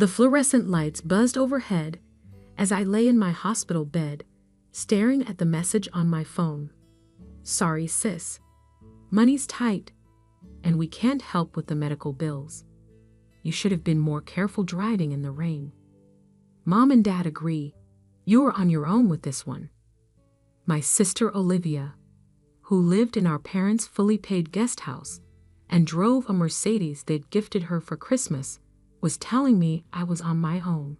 The fluorescent lights buzzed overhead as I lay in my hospital bed, staring at the message on my phone. Sorry, sis. Money's tight, and we can't help with the medical bills. You should have been more careful driving in the rain. Mom and Dad agree. You are on your own with this one. My sister Olivia, who lived in our parents' fully paid guest house and drove a Mercedes they'd gifted her for Christmas, was telling me I was on my own.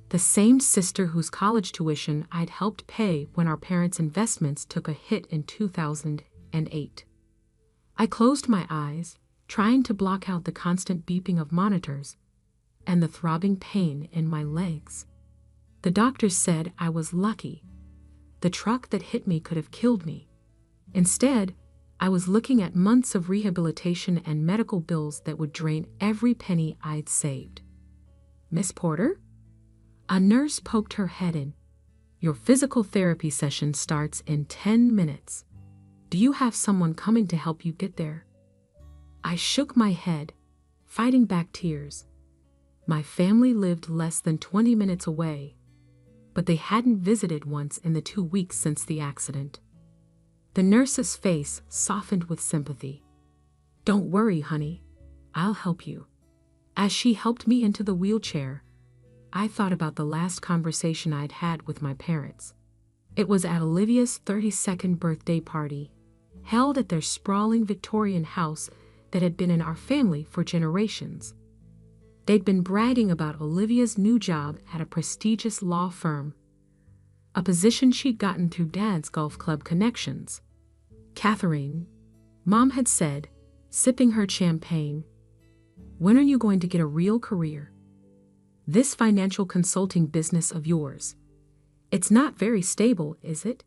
The same sister whose college tuition I'd helped pay when our parents' investments took a hit in 2008. I closed my eyes, trying to block out the constant beeping of monitors and the throbbing pain in my legs. The doctors said I was lucky. The truck that hit me could have killed me. Instead, I was looking at months of rehabilitation and medical bills that would drain every penny I'd saved. Miss Porter? A nurse poked her head in. Your physical therapy session starts in 10 minutes. Do you have someone coming to help you get there? I shook my head, fighting back tears. My family lived less than 20 minutes away, but they hadn't visited once in the 2 weeks since the accident. The nurse's face softened with sympathy. Don't worry, honey. I'll help you. As she helped me into the wheelchair, I thought about the last conversation I'd had with my parents. It was at Olivia's 32nd birthday party, held at their sprawling Victorian house that had been in our family for generations. They'd been bragging about Olivia's new job at a prestigious law firm, a position she'd gotten through Dad's golf club connections. Catherine, Mom had said, sipping her champagne, when are you going to get a real career? This financial consulting business of yours, it's not very stable, is it?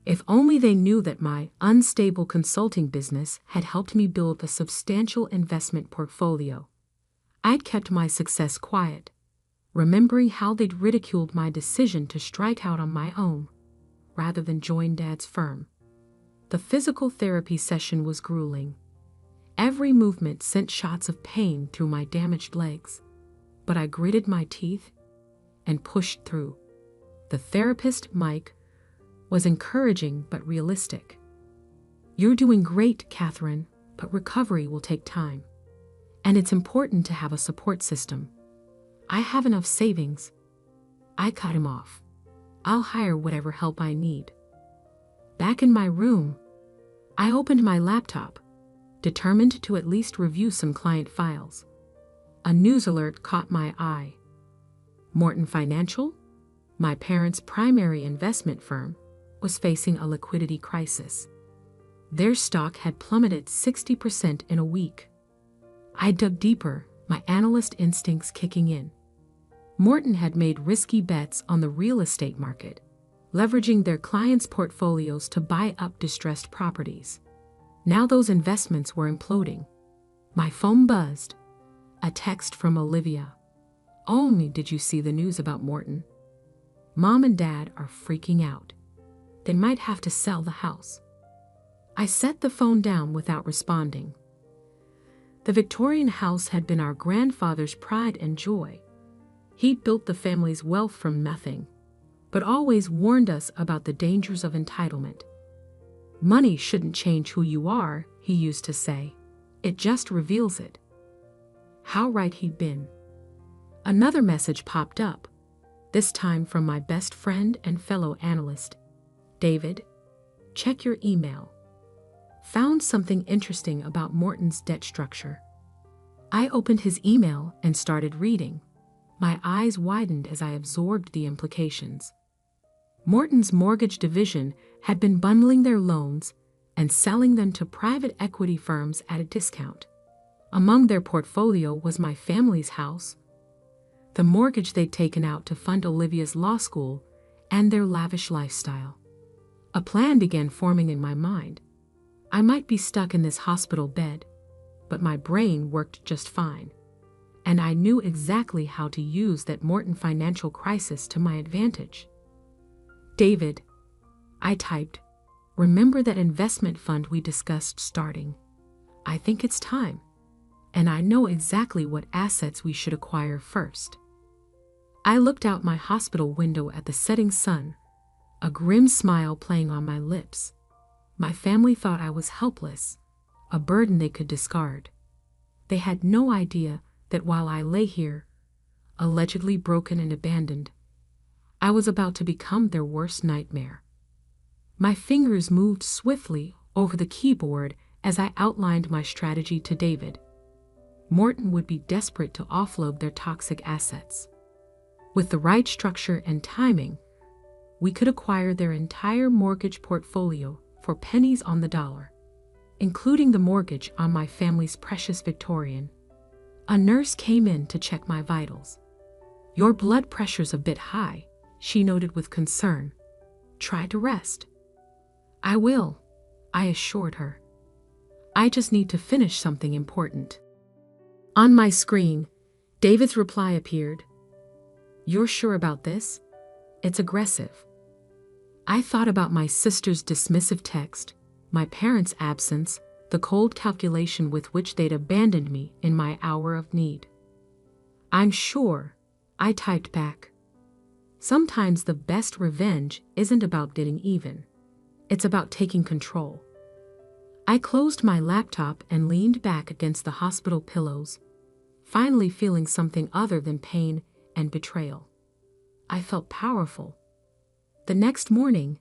If only they knew that my unstable consulting business had helped me build a substantial investment portfolio. I'd kept my success quiet, remembering how they'd ridiculed my decision to strike out on my own, rather than join Dad's firm. The physical therapy session was grueling. Every movement sent shots of pain through my damaged legs, but I gritted my teeth and pushed through. The therapist, Mike, was encouraging but realistic. You're doing great, Catherine, but recovery will take time. And it's important to have a support system. I have enough savings. I cut him off. I'll hire whatever help I need. Back in my room, I opened my laptop, determined to at least review some client files. A news alert caught my eye. Morton Financial, my parents' primary investment firm, was facing a liquidity crisis. Their stock had plummeted 60% in a week. I dug deeper, my analyst instincts kicking in. Morton had made risky bets on the real estate market, leveraging their clients' portfolios to buy up distressed properties. Now those investments were imploding. My phone buzzed. A text from Olivia. Only did you see the news about Morton? Mom and Dad are freaking out. They might have to sell the house. I set the phone down without responding. The Victorian house had been our grandfather's pride and joy. He'd built the family's wealth from nothing, but always warned us about the dangers of entitlement. Money shouldn't change who you are, he used to say. It just reveals it. How right he'd been. Another message popped up, this time from my best friend and fellow analyst. David, check your email. Found something interesting about Morton's debt structure. I opened his email and started reading. My eyes widened as I absorbed the implications. Morton's mortgage division had been bundling their loans and selling them to private equity firms at a discount. Among their portfolio was my family's house, the mortgage they'd taken out to fund Olivia's law school, and their lavish lifestyle. A plan began forming in my mind. I might be stuck in this hospital bed, but my brain worked just fine, and I knew exactly how to use that Morton financial crisis to my advantage. David, I typed, remember that investment fund we discussed starting? I think it's time. and I know exactly what assets we should acquire first. I looked out my hospital window at the setting sun, a grim smile playing on my lips. My family thought I was helpless, a burden they could discard. They had no idea that while I lay here, allegedly broken and abandoned, I was about to become their worst nightmare. My fingers moved swiftly over the keyboard as I outlined my strategy to David. Morton would be desperate to offload their toxic assets. With the right structure and timing, we could acquire their entire mortgage portfolio for pennies on the dollar, including the mortgage on my family's precious Victorian. A nurse came in to check my vitals. "Your blood pressure's a bit high," she noted with concern. "Try to rest." "I will," I assured her. "I just need to finish something important." On my screen, David's reply appeared. "You're sure about this? It's aggressive." I thought about my sister's dismissive text, my parents' absence, the cold calculation with which they'd abandoned me in my hour of need. "I'm sure," I typed back. Sometimes the best revenge isn't about getting even. It's about taking control. I closed my laptop and leaned back against the hospital pillows, finally feeling something other than pain and betrayal. I felt powerful. The next morning,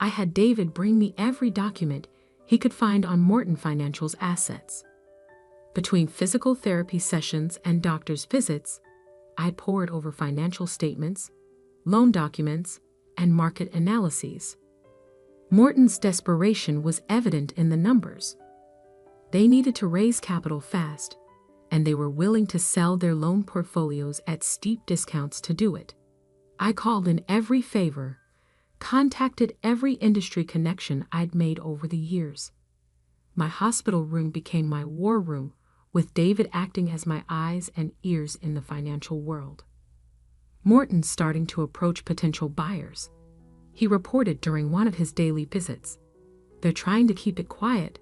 I had David bring me every document he could find on Morton Financial's assets. Between physical therapy sessions and doctor's visits, I pored over financial statements, loan documents, and market analyses. Morton's desperation was evident in the numbers. They needed to raise capital fast, and they were willing to sell their loan portfolios at steep discounts to do it. I called in every favor, contacted every industry connection I'd made over the years. My hospital room became my war room, with David acting as my eyes and ears in the financial world. Morton's starting to approach potential buyers. He reported during one of his daily visits. "They're trying to keep it quiet,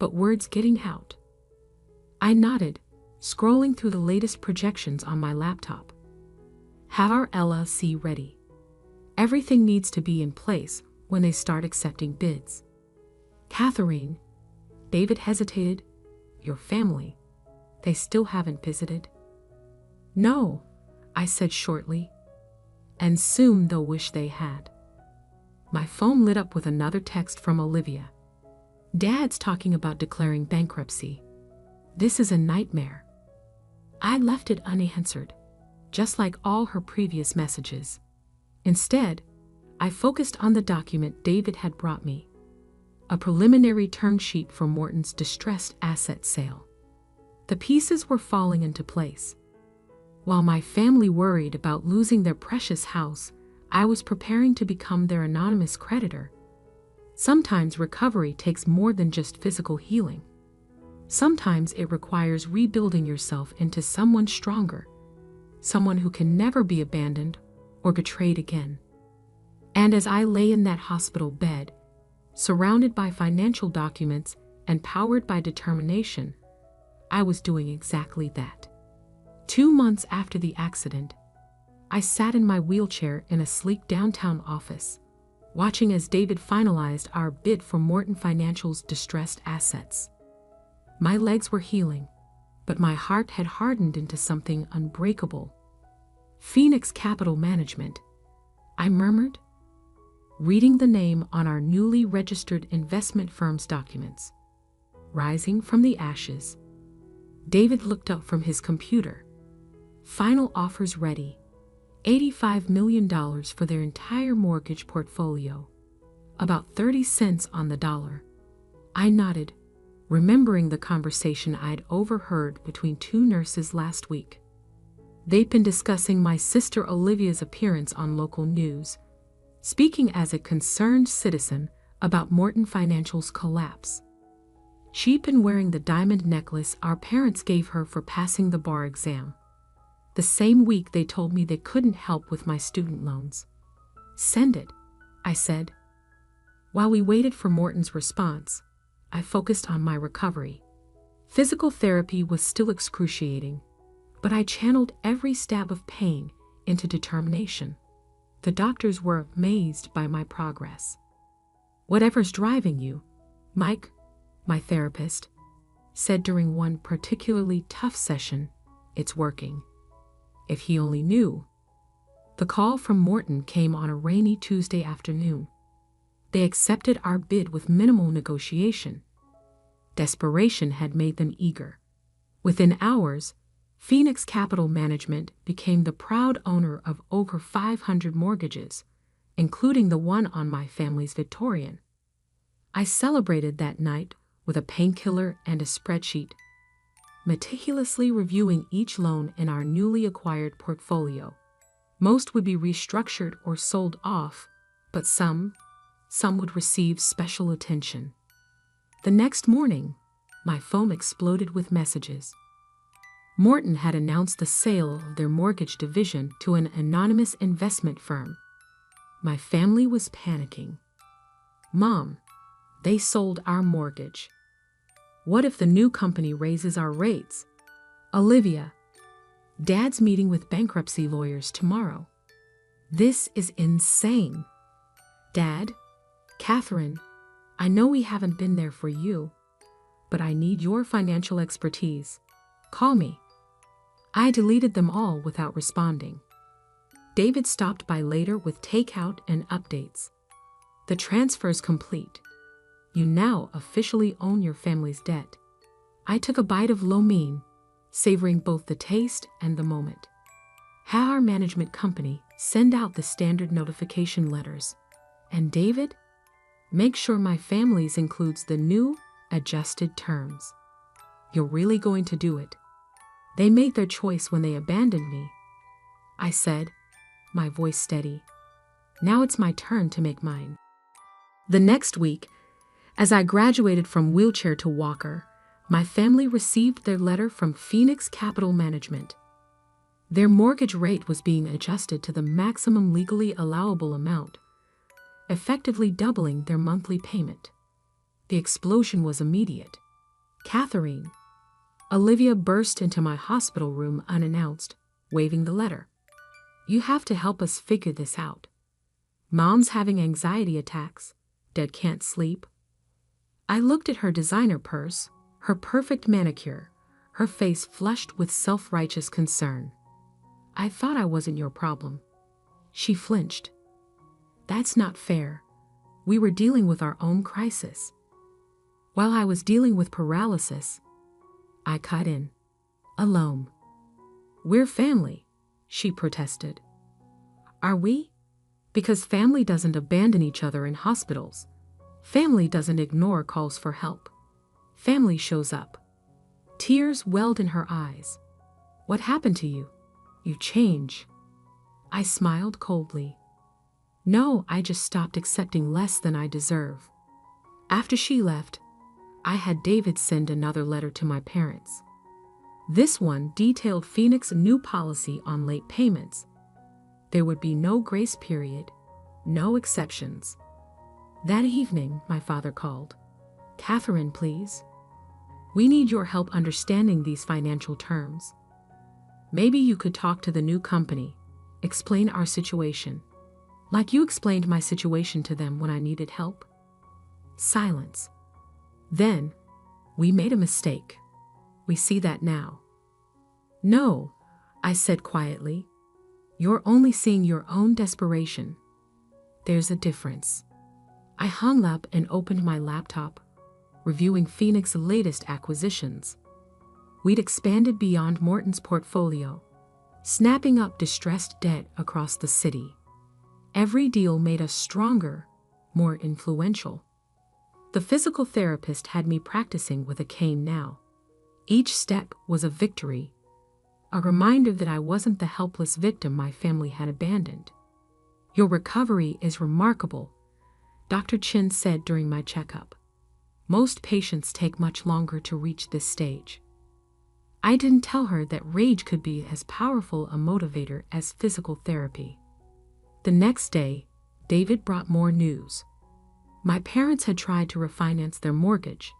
but word's getting out." I nodded, scrolling through the latest projections on my laptop. "Have our LLC ready. Everything needs to be in place when they start accepting bids." "Catherine," David hesitated, "your family, they still haven't visited?" "No," I said shortly, "and soon they'll wish they had." My phone lit up with another text from Olivia. "Dad's talking about declaring bankruptcy. This is a nightmare." I left it unanswered, just like all her previous messages. Instead, I focused on the document David had brought me, a preliminary term sheet for Morton's distressed asset sale. The pieces were falling into place. While my family worried about losing their precious house, I was preparing to become their anonymous creditor. Sometimes recovery takes more than just physical healing. Sometimes it requires rebuilding yourself into someone stronger, someone who can never be abandoned or betrayed again. And as I lay in that hospital bed, surrounded by financial documents and powered by determination, I was doing exactly that. 2 months after the accident, I sat in my wheelchair in a sleek downtown office, watching as David finalized our bid for Morton Financial's distressed assets. My legs were healing, but my heart had hardened into something unbreakable. "Phoenix Capital Management," I murmured, reading the name on our newly registered investment firm's documents. Rising from the ashes, David looked up from his computer. "Final offers ready. $85 million for their entire mortgage portfolio. About 30 cents on the dollar." I nodded, remembering the conversation I'd overheard between 2 nurses last week. They'd been discussing my sister Olivia's appearance on local news, speaking as a concerned citizen about Morton Financial's collapse. She'd been wearing the diamond necklace our parents gave her for passing the bar exam. The same week they told me they couldn't help with my student loans. "Send it," I said. While we waited for Morton's response, I focused on my recovery. Physical therapy was still excruciating, but I channeled every stab of pain into determination. The doctors were amazed by my progress. "Whatever's driving you, Mike," my therapist said during one particularly tough session, "it's working." If he only knew. The call from Morton came on a rainy Tuesday afternoon. They accepted our bid with minimal negotiation. Desperation had made them eager. Within hours, Phoenix Capital Management became the proud owner of over 500 mortgages, including the one on my family's Victorian. I celebrated that night with a painkiller and a spreadsheet, meticulously reviewing each loan in our newly acquired portfolio. Most would be restructured or sold off, but some would receive special attention. The next morning, my phone exploded with messages. Morton had announced the sale of their mortgage division to an anonymous investment firm. My family was panicking. "Mom, they sold our mortgage. What if the new company raises our rates? Olivia, Dad's meeting with bankruptcy lawyers tomorrow. This is insane. Dad, Catherine, I know we haven't been there for you, but I need your financial expertise. Call me." I deleted them all without responding. David stopped by later with takeout and updates. "The transfer's complete. You now officially own your family's debt." I took a bite of lo mein, savoring both the taste and the moment. Had our management company send out the standard notification letters. And David, make sure my family's includes the new, adjusted terms. "You're really going to do it? They made their choice when they abandoned me," I said, my voice steady. "Now it's my turn to make mine." The next week, as I graduated from wheelchair to walker, my family received their letter from Phoenix Capital Management. Their mortgage rate was being adjusted to the maximum legally allowable amount, effectively doubling their monthly payment. The explosion was immediate. "Catherine," Olivia burst into my hospital room unannounced, waving the letter. "You have to help us figure this out. Mom's having anxiety attacks. Dad can't sleep." I looked at her designer purse, her perfect manicure, her face flushed with self-righteous concern. "I thought I wasn't your problem." She flinched. "That's not fair. We were dealing with our own crisis." While I was dealing with paralysis, I cut in. "Alone. We're family," she protested. "Are we? Because family doesn't abandon each other in hospitals. Family doesn't ignore calls for help. Family shows up." Tears welled in her eyes. "What happened to you? You change." I smiled coldly. "No, I just stopped accepting less than I deserve." After she left, I had David send another letter to my parents. This one detailed Phoenix's new policy on late payments. There would be no grace period, no exceptions. That evening, my father called. "Catherine, please. We need your help understanding these financial terms. Maybe you could talk to the new company, explain our situation, like you explained my situation to them when I needed help." Silence. Then, "We made a mistake. We see that now." "No," I said quietly. "You're only seeing your own desperation. There's a difference." I hung up and opened my laptop, reviewing Phoenix's latest acquisitions. We'd expanded beyond Morton's portfolio, snapping up distressed debt across the city. Every deal made us stronger, more influential. The physical therapist had me practicing with a cane now. Each step was a victory, a reminder that I wasn't the helpless victim my family had abandoned. "Your recovery is remarkable," Dr. Chin said during my checkup. "Most patients take much longer to reach this stage." I didn't tell her that rage could be as powerful a motivator as physical therapy. The next day, David brought more news. My parents had tried to refinance their mortgage.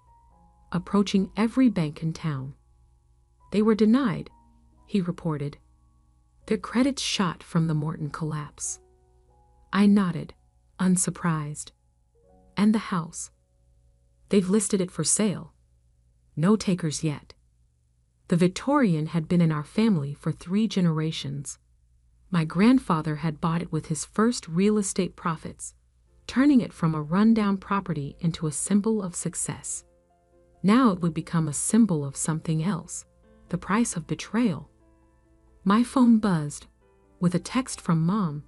approaching every bank in town. They were denied, he reported. Their credits shot from the Morton collapse. I nodded, unsurprised. And the house? They've listed it for sale. No takers yet. The Victorian had been in our family for 3 generations. My grandfather had bought it with his first real estate profits, turning it from a rundown property into a symbol of success. Now it would become a symbol of something else, the price of betrayal. My phone buzzed with a text from Mom.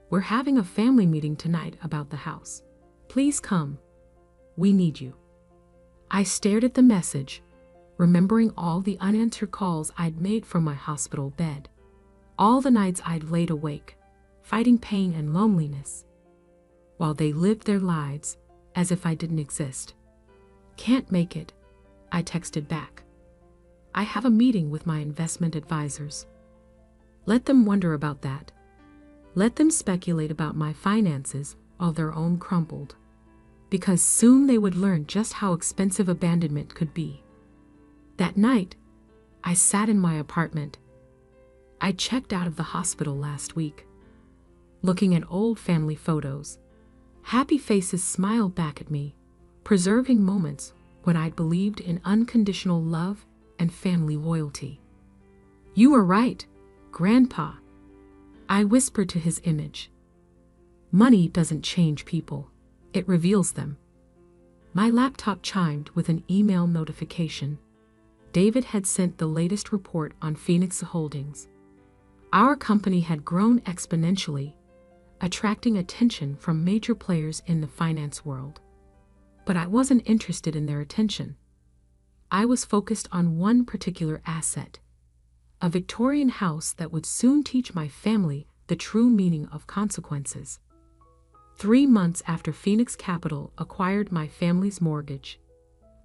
We're having a family meeting tonight about the house. Please come. We need you. I stared at the message, remembering all the unanswered calls I'd made from my hospital bed. All the nights I'd laid awake, fighting pain and loneliness, while they lived their lives as if I didn't exist. Can't make it, I texted back. I have a meeting with my investment advisors. Let them wonder about that. Let them speculate about my finances while their own crumbled. Because soon they would learn just how expensive abandonment could be. That night, I sat in my apartment. I checked out of the hospital last week. Looking at old family photos, happy faces smiled back at me, preserving moments when I'd believed in unconditional love and family loyalty. You were right, Grandpa, I whispered to his image. Money doesn't change people, it reveals them. My laptop chimed with an email notification. David had sent the latest report on Phoenix Holdings. Our company had grown exponentially, attracting attention from major players in the finance world. But I wasn't interested in their attention. I was focused on one particular asset, a Victorian house that would soon teach my family the true meaning of consequences. 3 months after Phoenix Capital acquired my family's mortgage,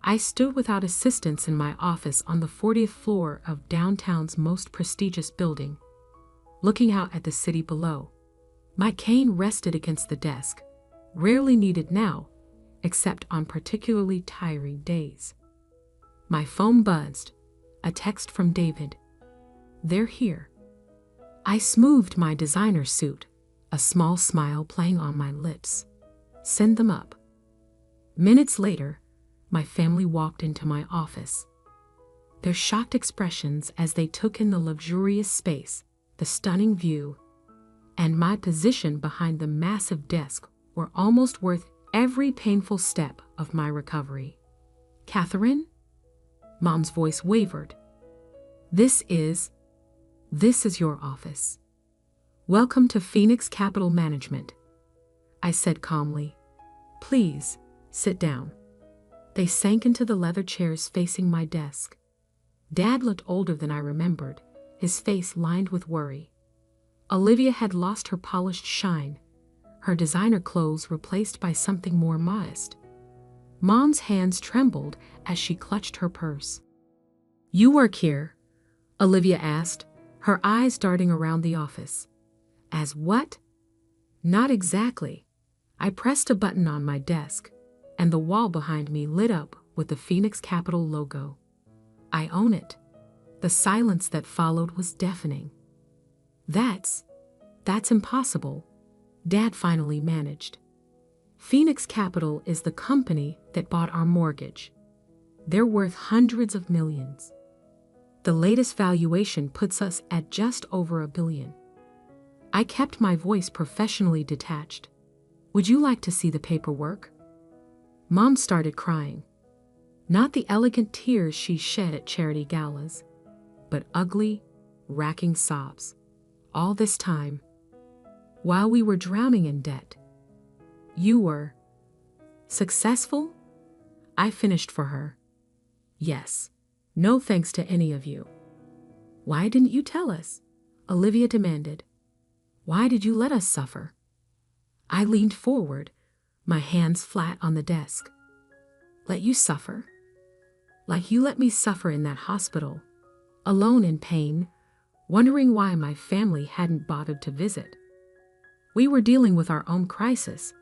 I stood without assistance in my office on the 40th floor of downtown's most prestigious building, looking out at the city below. My cane rested against the desk, rarely needed now, except on particularly tiring days. My phone buzzed, a text from David. They're here. I smoothed my designer suit, a small smile playing on my lips. Send them up. Minutes later, my family walked into my office. Their shocked expressions as they took in the luxurious space, the stunning view, and my position behind the massive desk were almost worth every painful step of my recovery. Catherine? Mom's voice wavered. This is your office. Welcome to Phoenix Capital Management, I said calmly. Please, sit down. They sank into the leather chairs facing my desk. Dad looked older than I remembered, his face lined with worry. Olivia had lost her polished shine, her designer clothes replaced by something more modest. Mom's hands trembled as she clutched her purse. You work here? Olivia asked, her eyes darting around the office. As what? Not exactly. I pressed a button on my desk, and the wall behind me lit up with the Phoenix Capital logo. I own it. The silence that followed was deafening. That's impossible, Dad finally managed. Phoenix Capital is the company that bought our mortgage. They're worth hundreds of millions. The latest valuation puts us at just over $1 billion. I kept my voice professionally detached. Would you like to see the paperwork? Mom started crying. Not the elegant tears she shed at charity galas, but ugly, racking sobs. All this time, while we were drowning in debt. You were successful? I finished for her. Yes, no thanks to any of you. Why didn't you tell us? Olivia demanded. Why did you let us suffer? I leaned forward, my hands flat on the desk. Let you suffer? Like you let me suffer in that hospital, alone in pain, wondering why my family hadn't bothered to visit. We were dealing with our own crisis,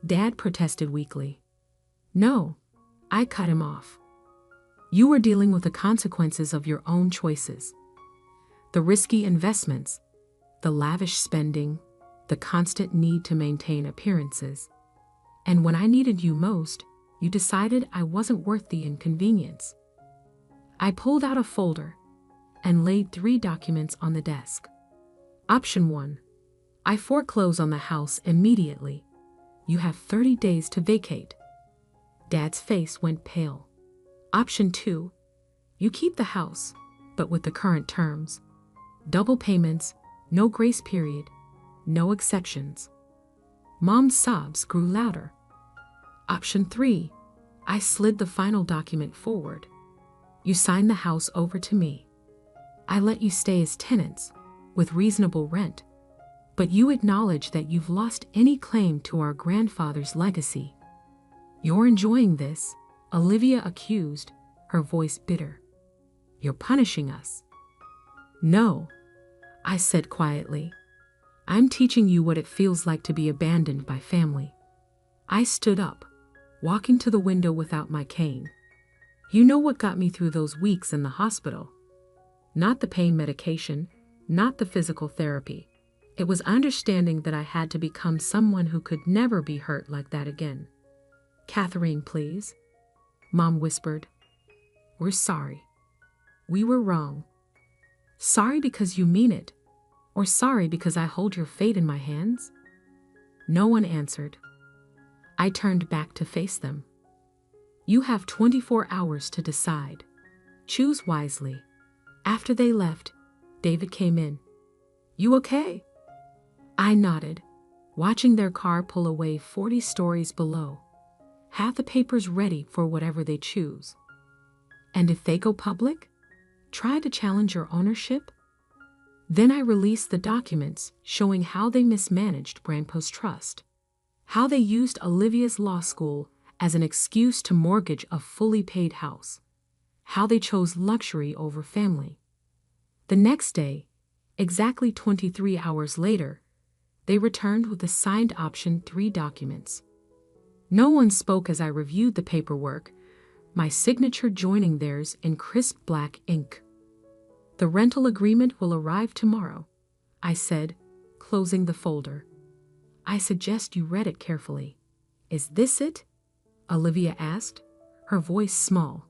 Dad protested weakly. No, I cut him off. You were dealing with the consequences of your own choices. The risky investments, the lavish spending, the constant need to maintain appearances. And when I needed you most, you decided I wasn't worth the inconvenience. I pulled out a folder and laid 3 documents on the desk. Option 1. I foreclose on the house immediately. You have 30 days to vacate. Dad's face went pale. Option 2. You keep the house, but with the current terms. Double payments, no grace period, no exceptions. Mom's sobs grew louder. Option 3. I slid the final document forward. You signed the house over to me. I let you stay as tenants, with reasonable rent, but you acknowledge that you've lost any claim to our grandfather's legacy. You're enjoying this, Olivia accused, her voice bitter. You're punishing us. No, I said quietly. I'm teaching you what it feels like to be abandoned by family. I stood up, walking to the window without my cane. You know what got me through those weeks in the hospital? Not the pain medication, not the physical therapy. It was understanding that I had to become someone who could never be hurt like that again. Catherine, please, Mom whispered. We're sorry. We were wrong. Sorry because you mean it, or sorry because I hold your fate in my hands? No one answered. I turned back to face them. You have 24 hours to decide. Choose wisely. After they left, David came in. You okay? I nodded, watching their car pull away 40 stories below. Have the papers ready for whatever they choose. And if they go public, try to challenge your ownership? Then I released the documents showing how they mismanaged Grandpa's trust, how they used Olivia's law school as an excuse to mortgage a fully paid house, how they chose luxury over family. The next day, exactly 23 hours later, they returned with the signed option 3 documents. No one spoke as I reviewed the paperwork, my signature joining theirs in crisp black ink. The rental agreement will arrive tomorrow, I said, closing the folder. I suggest you read it carefully. Is this it? Olivia asked, her voice small.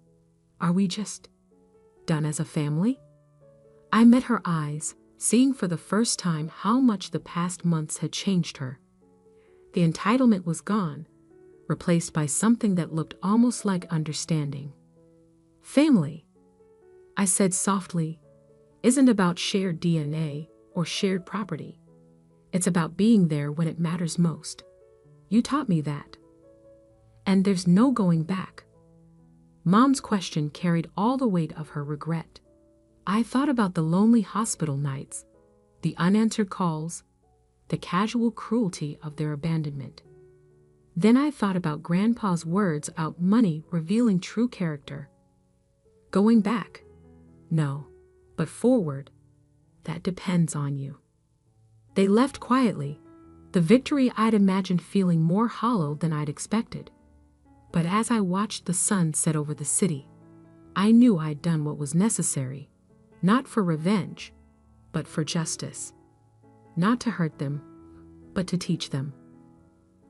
Are we just done as a family? I met her eyes, seeing for the first time how much the past months had changed her. The entitlement was gone, replaced by something that looked almost like understanding. Family, I said softly, isn't about shared DNA or shared property. It's about being there when it matters most. You taught me that. And there's no going back. Mom's question carried all the weight of her regret. I thought about the lonely hospital nights, the unanswered calls, the casual cruelty of their abandonment. Then I thought about Grandpa's words about money revealing true character. Going back? No, but forward. That depends on you. They left quietly, the victory I'd imagined feeling more hollow than I'd expected. But as I watched the sun set over the city, I knew I'd done what was necessary, not for revenge, but for justice. Not to hurt them, but to teach them.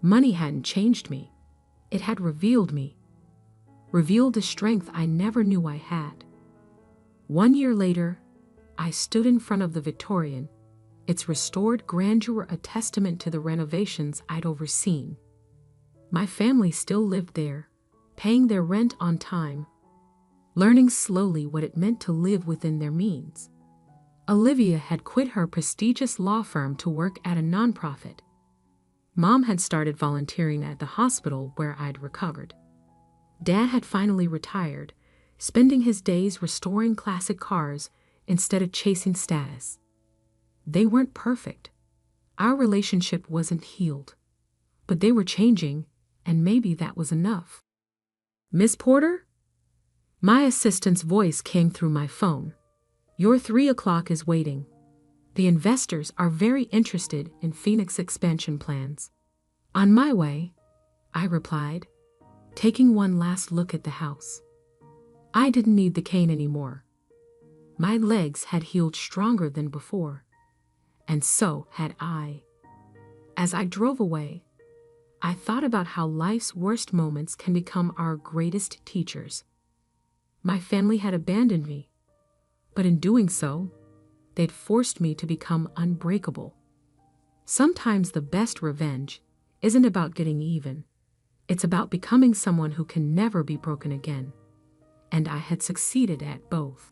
Money hadn't changed me. It had revealed me. Revealed a strength I never knew I had. 1 year later, I stood in front of the Victorian, its restored grandeur a testament to the renovations I'd overseen. My family still lived there, paying their rent on time, learning slowly what it meant to live within their means. Olivia had quit her prestigious law firm to work at a nonprofit. Mom had started volunteering at the hospital where I'd recovered. Dad had finally retired, spending his days restoring classic cars instead of chasing status. They weren't perfect. Our relationship wasn't healed. But they were changing, and maybe that was enough. Miss Porter? My assistant's voice came through my phone. Your 3 o'clock is waiting. The investors are very interested in Phoenix expansion plans. On my way, I replied, taking one last look at the house. I didn't need the cane anymore. My legs had healed stronger than before, and so had I. As I drove away, I thought about how life's worst moments can become our greatest teachers. My family had abandoned me, but in doing so, they'd forced me to become unbreakable. Sometimes the best revenge isn't about getting even. It's about becoming someone who can never be broken again. And I had succeeded at both.